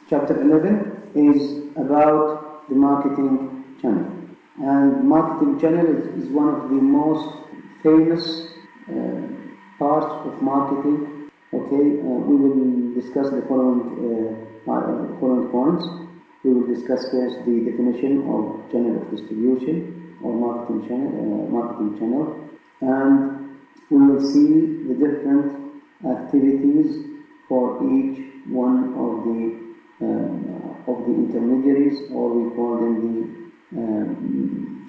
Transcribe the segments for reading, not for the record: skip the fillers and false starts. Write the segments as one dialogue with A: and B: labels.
A: Chapter 11 is about the marketing channel. And marketing channel is one of the most famous parts of marketing. Okay, we will discuss the following points. We will discuss first the definition of channel of distribution or marketing channel, and we will see the different activities for each one of the intermediaries, or we call them the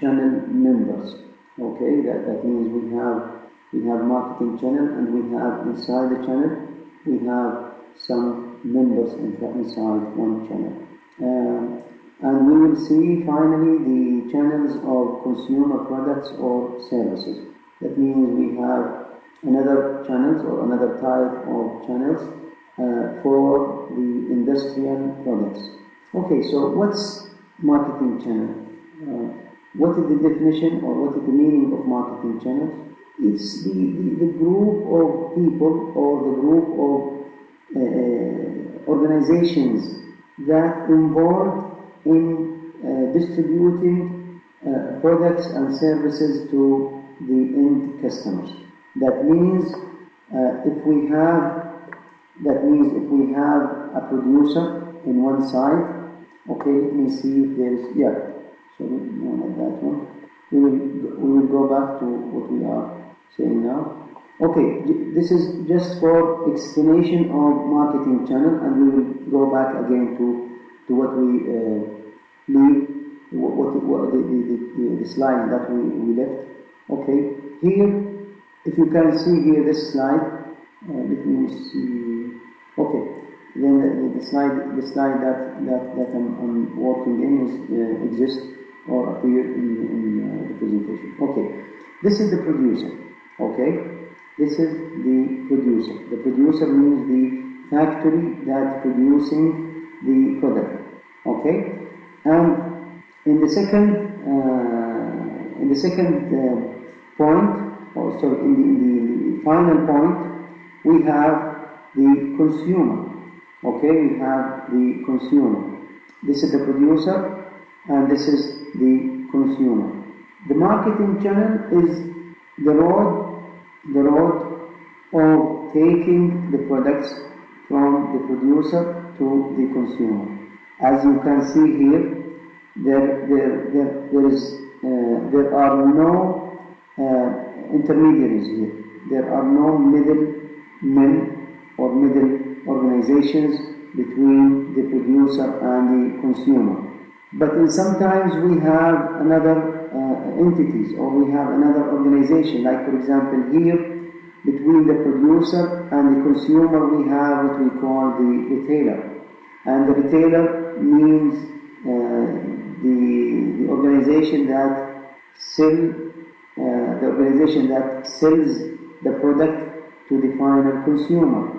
A: channel members. Okay, that means we have marketing channel, and we have inside the channel we have some members inside one channel. And we will see finally the channels of consumer products or services. That means we have another channels or another type of channels for the industrial products. Okay, so what's marketing channel? What is the definition or what is the meaning of marketing channels? It's the group of people or the group of organizations that involved in distributing products and services to the end customers. That means if we have a producer in one side. Okay, let me see if there is, sorry, no, not that one. We will go back to what we are saying now. Okay, this is just for explanation of marketing channel, and we will go back again to what we leave, the slide that we left. Okay, here, if you can see here this slide, let me see. Okay, then the slide that I'm working in exists or appear in the presentation. Okay, this is the producer. Okay, this is the producer. The producer means the factory that producing the product. Okay, and in the second point, or sorry, in the final point, we have the consumer. Okay, we have the consumer. This is the producer, and this is the consumer. The marketing channel is the road of taking the products from the producer to the consumer. As you can see here, there are no intermediaries here. There are no middlemen or middle organizations between the producer and the consumer. But sometimes we have another entities, or we have another organization, like for example here, between the producer and the consumer we have what we call the retailer. And the retailer means the organization that sells the product to the final consumer.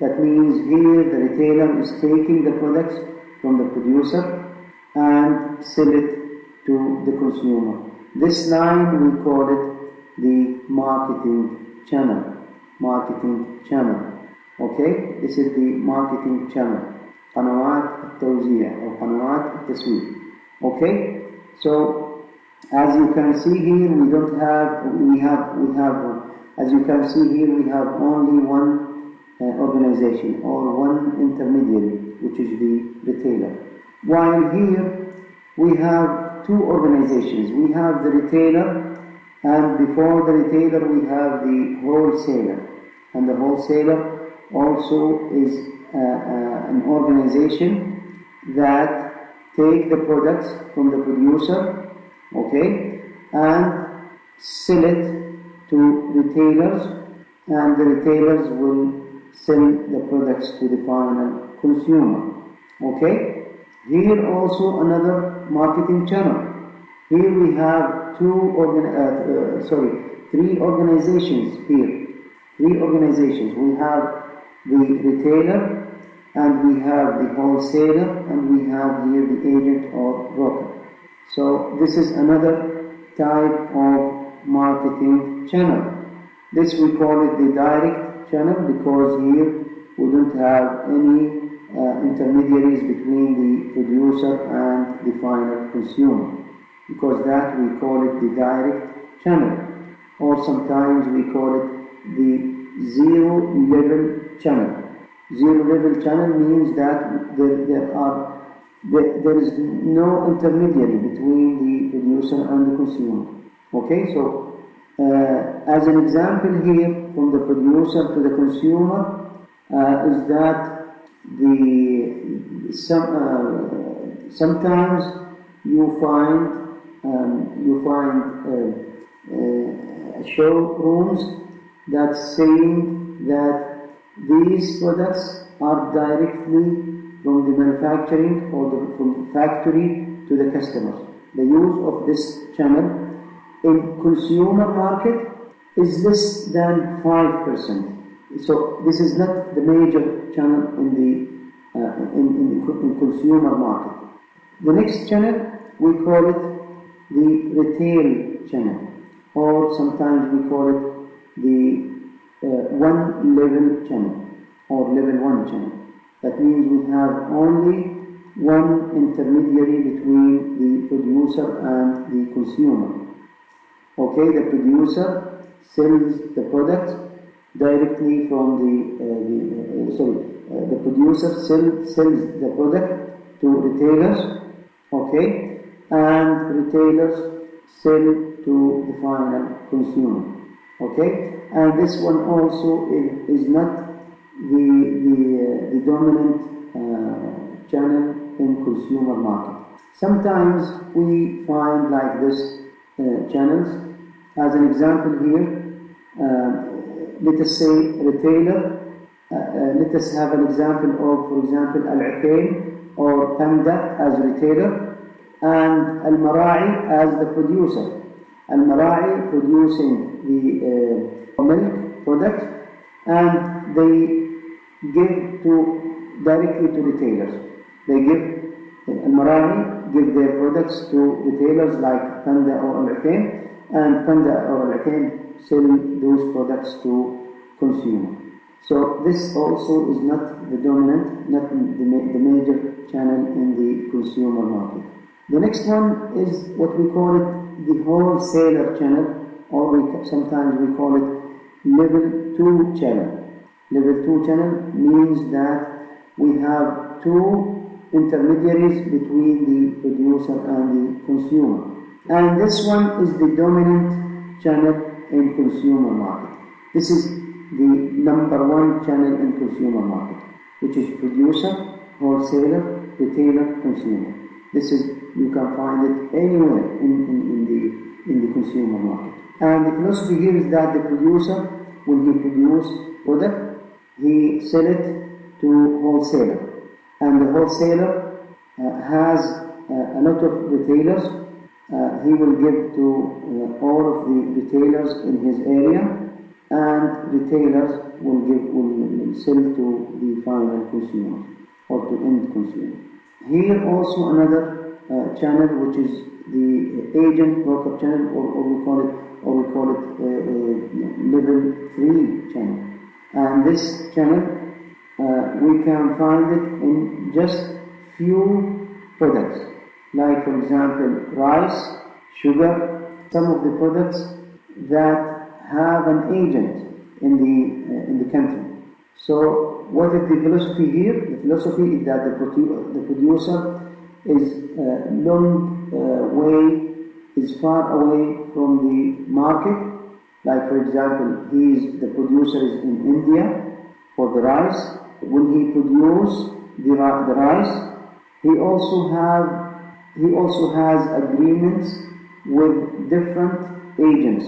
A: That means here the retailer is taking the products from the producer and sell it to the consumer. This line we call it the marketing channel. Marketing channel. Okay, this is the marketing channel. قنوات التوزيع or قنوات التسويق. Okay, so as you can see here, as you can see here, we have only one organization or one intermediary, which is the retailer. While here we have two organizations. We have the retailer, and before the retailer we have the wholesaler. And the wholesaler also is an organization that take the products from the producer, okay, and sell it to retailers, and the retailers will sell the products to the final consumer. Okay? Here also another marketing channel. Here we have three organizations here. Three organizations. We have the retailer, and we have the wholesaler, and we have here the agent or broker. So this is another type of marketing channel. This we call it the direct channel, because here we don't have any intermediaries between the producer and the final consumer, because that we call it the direct channel, or sometimes we call it the zero level channel. Zero level channel means that there is no intermediary between the producer and the consumer. Okay, so as an example here, from the producer to the consumer, is that sometimes you find showrooms that saying that these products are directly from the manufacturing or from the factory to the customers. The use of this channel in consumer market is less than 5%. So this is not the major channel in the consumer market. The next channel, we call it the retail channel, or sometimes we call it the one level channel or level 1 channel. That means we have only one intermediary between the producer and the consumer. Okay, the producer sells the product directly from the producer sells the product to retailers, okay, and retailers sell to the final consumer, okay. And this one also is not the dominant channel in consumer market. Sometimes we find like this channels. As an example here, let us say retailer. Let us have an example of, for example, Al-Ukaim or Panda as retailer, and Al-Mara'i as the producer. Al-Mara'i producing the milk product, and they give directly to retailers. They give Al-Mara'i give their products to retailers like Panda or Al-Ukaim, and Panda or Al-Ukaim sell those products to consumers. So this also is not the dominant, not the major channel in the consumer market. The next one is what we call it the wholesaler channel, or sometimes we call it level 2 channel. Level 2 channel means that we have two intermediaries between the producer and the consumer. And this one is the dominant channel in consumer market. This is the number 1 channel in consumer market, which is producer, wholesaler, retailer, consumer. This is, you can find it anywhere in the consumer market. And the philosophy here is that the producer, when he produces product, he sell it to wholesaler, and the wholesaler has a lot of retailers. He will give to all of the retailers in his area, and retailers will sell to the final consumer or to end consumer. Here also another channel, which is the agent broker channel, or we call it level 3 channel. And this channel we can find it in just few products, like for example rice, sugar, some of the products that have an agent in the country. So what is the philosophy here? The philosophy is that the producer is far away from the market. Like for example, the producer is in India for the rice. When he produces the rice, he also has agreements with different agents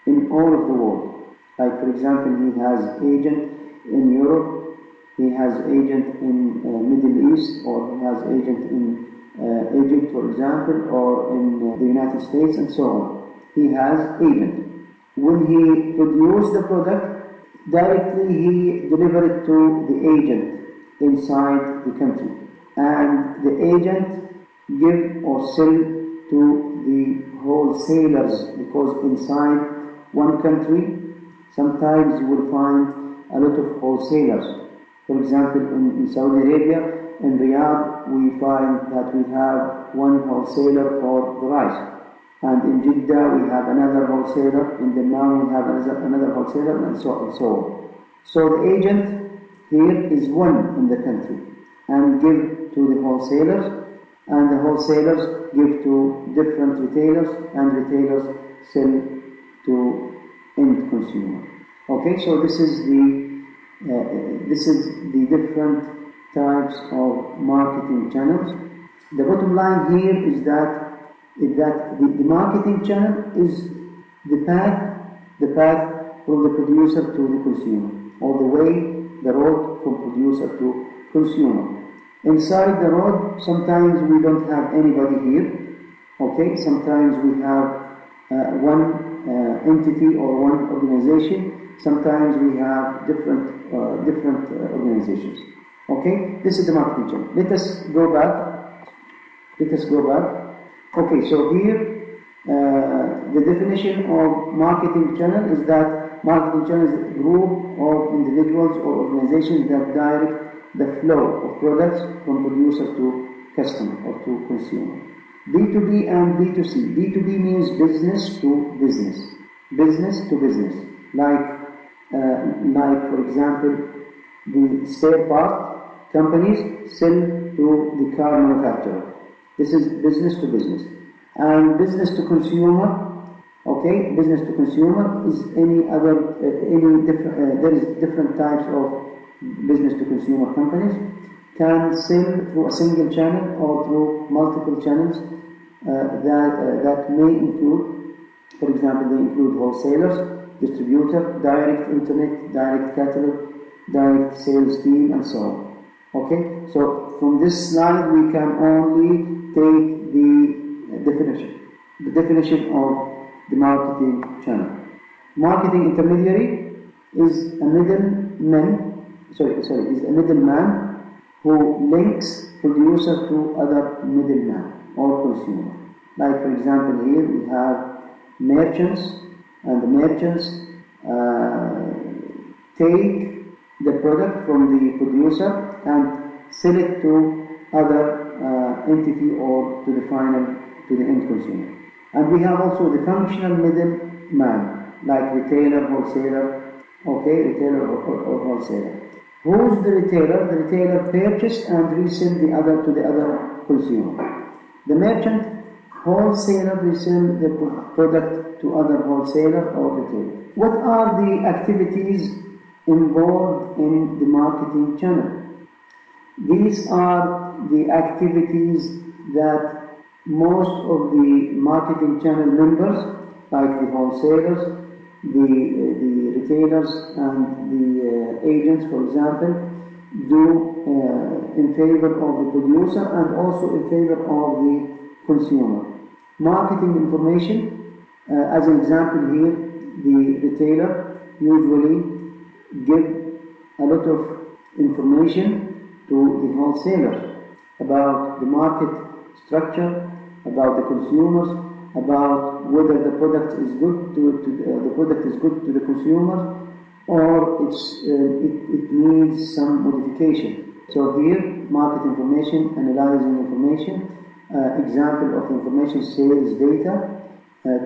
A: in all of the world. Like for example, he has agent in Europe, he has agent in Middle East, or he has agent in Egypt, for example, or in the United States, and so on. He has agent. when he produces the product, directly he delivers it to the agent inside the country. And the agent give or sell to the wholesalers, because inside one country, sometimes you will find a lot of wholesalers. For example, in Saudi Arabia, in Riyadh, we find that we have one wholesaler for the rice. And in Jeddah, we have another wholesaler. In Dammam, we have another wholesaler, and so on. So the agent here is one in the country, and give to the wholesalers, and the wholesalers give to different retailers, and retailers sell to end consumer. Okay, so this is the different types of marketing channels. The bottom line here is that the marketing channel is the path from the producer to the consumer, or the road from producer to consumer. Inside the road, sometimes we don't have anybody here. Okay, sometimes we have one entity or one organization. Sometimes we have different organizations. Okay, this is the marketing channel. Let us go back. Okay, so here the definition of marketing channel is that marketing channel is a group of individuals or organizations that direct the flow of products from producer to customer or to consumer. B2B and B2C. B2B means business to business. Business to business. Like for example, the spare part companies sell to the car manufacturer. This is business to business. And business to consumer, okay, business to consumer is there is different types of business to consumer companies, can sell through a single channel or through multiple channels that may include, for example, they include wholesalers, distributor, direct internet, direct catalog, direct sales team, and so on. Okay, so from this slide we can only take the definition of the marketing channel. Marketing intermediary is a middleman who links producer to other middleman or consumer. Like for example, here we have merchants, and the merchants take the product from the producer and sell it to other entity or to the end consumer. And we have also the functional middleman, like retailer, wholesaler, okay, retailer or wholesaler. Who's the retailer? The retailer purchased and resell the other to the other consumer. The merchant, wholesaler, resell the product to other wholesaler or retailer. What are the activities involved in the marketing channel? These are the activities that most of the marketing channel members, like the wholesalers, the retailers, and the agents, for example, do in favor of the producer and also in favor of the consumer. Marketing information, as an example here, the retailer usually give a lot of information to the wholesaler about the market structure, about the consumers, about whether the product is good to the consumer, or it needs some modification. So here, market information, analyzing information, example of information, sales data,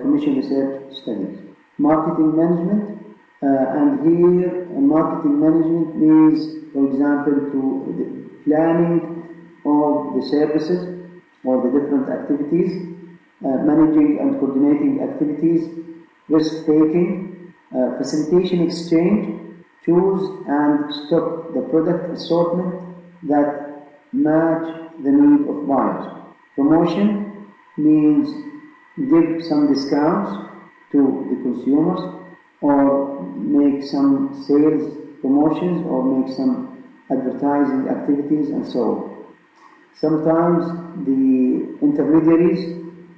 A: commission research studies. Marketing management, and here marketing management means, for example, to the planning of the services or the different activities, managing and coordinating activities, risk-taking, facilitation exchange, choose and stock the product assortment that match the need of buyers. Promotion means give some discounts to the consumers, or make some sales promotions, or make some advertising activities, and so on. Sometimes the intermediaries,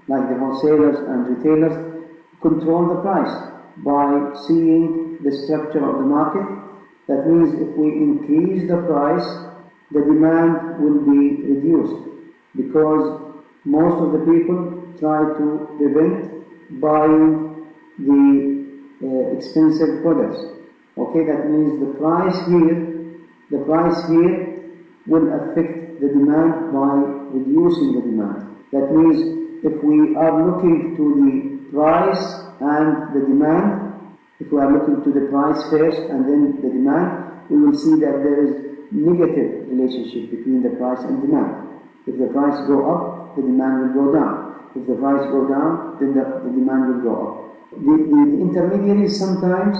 A: like the wholesalers and retailers, control the price. by seeing the structure of the market. That means if we increase the price, the demand will be reduced, because most of the people try to prevent buying the expensive products. Okay, that means the price here will affect the demand by reducing the demand. That means if we are looking to the price and the demand, if we are looking to the price first and then the demand, we will see that there is negative relationship between the price and demand. If the price go up, the demand will go down. If the price go down, then the demand will go up. The intermediaries sometimes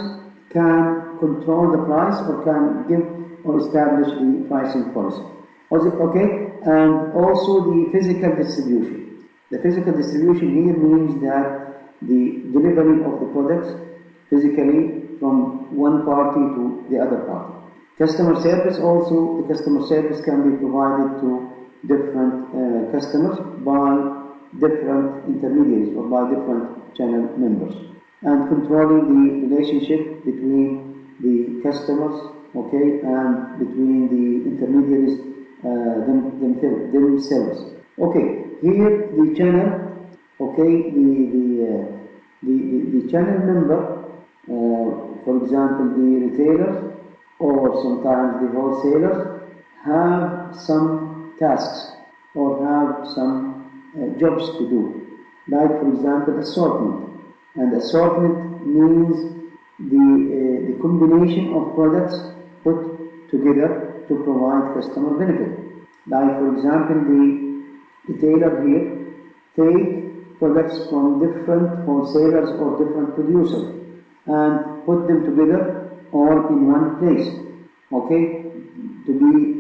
A: can control the price or can give or establish the pricing policy. Okay, and also the physical distribution. The physical distribution here means that the delivery of the products physically from one party to the other party. Customer service also, the customer service can be provided to different customers by different intermediaries or by different channel members, and controlling the relationship between the customers, okay, and between the intermediaries themselves. Okay, here the channel, okay, the channel member, for example, the retailers or sometimes the wholesalers have some tasks or have some jobs to do. Like, for example, assortment. And assortment means the combination of products put together to provide customer benefit. Like, for example, the retailer here take products from different wholesalers or different producers and put them together all in one place, okay, to be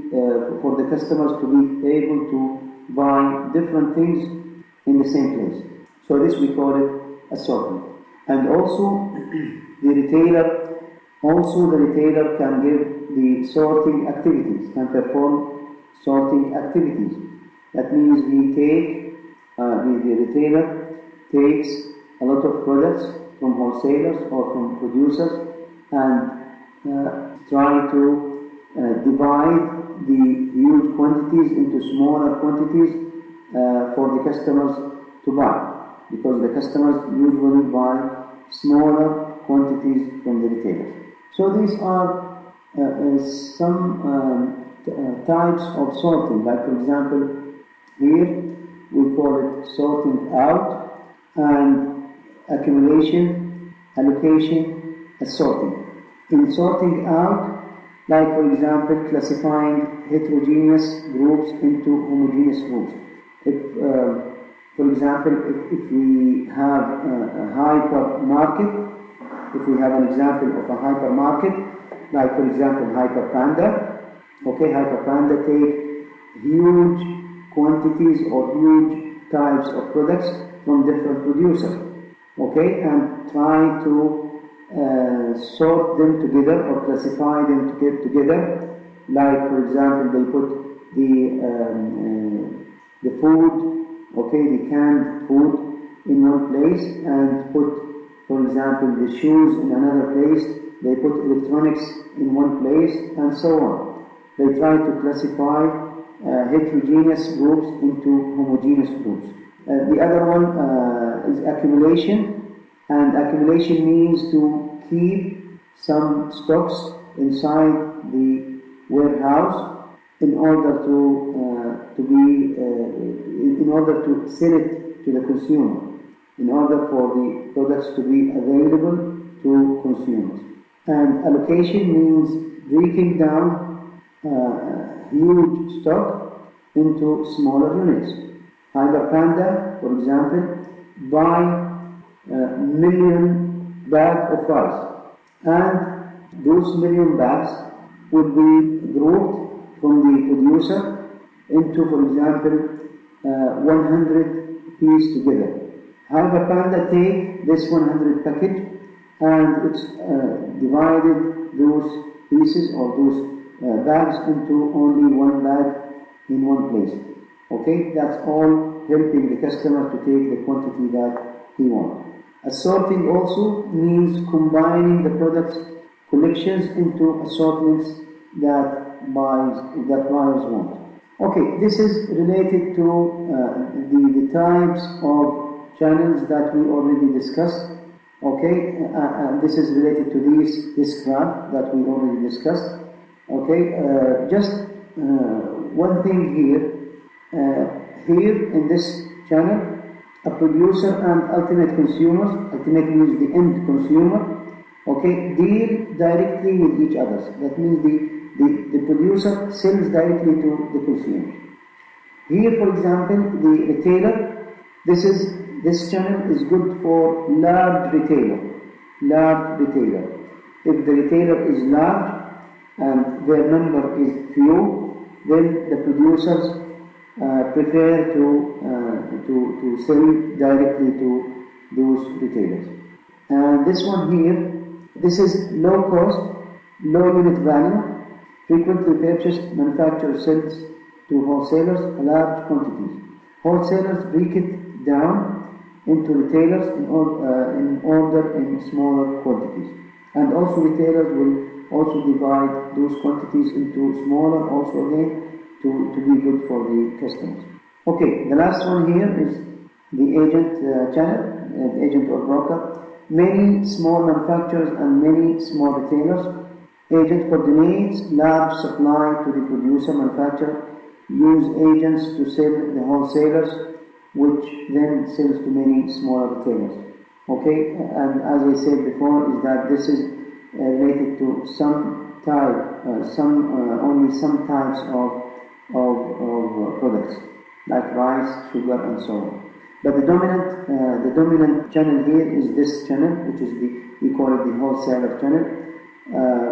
A: for the customers to be able to buy different things in the same place. So this we call it assortment. And also the retailer can give the sorting activities, can perform sorting activities. That means the retailer takes a lot of products from wholesalers or from producers and try to divide the huge quantities into smaller quantities for the customers to buy, because the customers usually buy smaller quantities from the retailers. So these are some types of sorting. Like, for example, here we call it sorting out and accumulation, allocation, assorting. In sorting out, like, for example, classifying heterogeneous groups into homogeneous groups. For example, if we have a hypermarket, if we have an example of a hypermarket, like, for example, Hyperpanda, okay, Hyperpanda take huge quantities or huge types of products from different producers, okay, and try to sort them together or classify them together. Like, for example, they put the food, okay, the canned food in one place, and put, for example, the shoes in another place. They put electronics in one place, and so on. They try to classify heterogeneous groups into homogeneous groups. The other one is accumulation. And accumulation means to keep some stocks inside the warehouse in order to sell it to the consumer, in order for the products to be available to consumers. And allocation means breaking down huge stock into smaller units. Hyperpanda, for example, buy million bags of rice, and those million bags would be grouped from the producer into, for example, 100 pieces together. Hyperpanda take this 100 package and it's divided those pieces or those bags into only one bag in one place. Okay, that's all helping the customer to take the quantity that he wants. Assorting also means combining the products collections into assortments that buyers want. Okay, this is related to the types of channels that we already discussed. Okay, and this is related to this graph that we already discussed. Okay, just one thing here. Here in this channel, a producer and ultimate consumers, ultimate means the end consumer, okay, deal directly with each other. That means the producer sells directly to the consumer. Here, for example, the retailer, this channel is good for large retailer. If the retailer is large and their number is few, then the producers prefer to sell directly to those retailers. And this one here, this is low cost, low unit value, frequently purchased, manufacturer sells to wholesalers large quantities. Wholesalers break it down into retailers in order in smaller quantities. And also retailers will also divide those quantities into smaller also again to be good for the customers. Okay, the last one here is the agent channel, agent or broker. Many small manufacturers and many small retailers. Agent coordinates large supply to the producer manufacturer. Use agents to sell the wholesalers, which then sells to many smaller retailers. Okay, and as I said before, is that this is related to some type, only some types of products like rice, sugar, and so on. But the dominant channel here is this channel, which is we call it the wholesaler channel,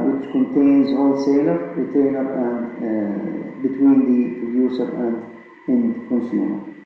A: which contains wholesaler, retailer, and between the producer and end consumer.